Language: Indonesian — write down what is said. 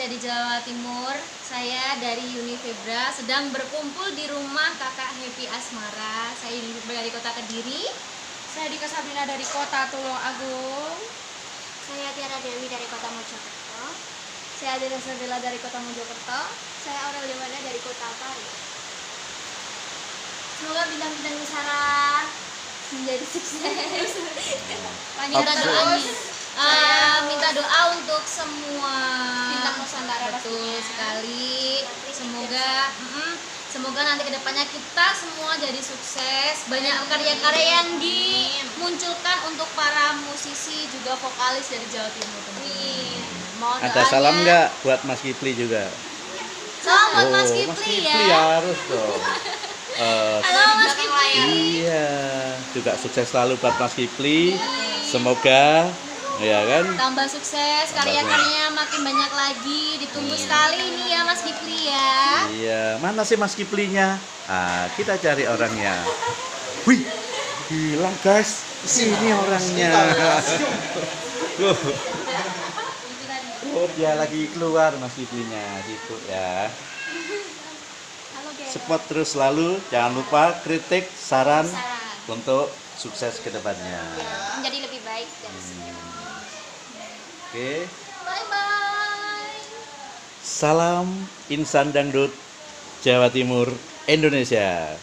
ada di Jawa Timur. Saya dari Uni Febra sedang berkumpul di rumah Kakak Happy Asmara. Saya dari kota Kediri. Saya Dika Sabrina dari kota Tulung Agung. Saya Tiara Dewi dari kota Mojokerto. Saya Adela Sabella dari kota Mojokerto. Saya Aurel Dewana dari kota Palu. Semoga bintang-bintang Nusara menjadi sukses. Panjatkan doa, minta doa untuk semua Bintang Nusantara betul pastinya. sekali. Semoga nanti kedepannya kita semua jadi sukses. Banyak karya-karya yang dimunculkan untuk para musisi juga vokalis dari Jawa Timur. Mohon Ada doanya. salam nggak buat Mas Kipli juga? Salam buat Mas Mas Kipli Kipli ya. harus dong. Halo Mas Kipli. Iya, juga sukses selalu buat Mas Kipli. Semoga, ya kan? Tambah sukses, karya-karyanya makin banyak lagi. Ditunggu sekali ini ya Mas Kipli ya. Iya, mana sih Mas Kiplinya? Kita cari orangnya. Wih, hilang guys. Sini orangnya. Oh, dia lagi keluar Mas Kiplinya, gitu ya. Halo guys. Support terus selalu, jangan lupa kritik, saran untuk sukses ke depannya. Menjadi lebih baik dari Oke. Bye bye. Salam Insan Dangdut Jawa Timur Indonesia.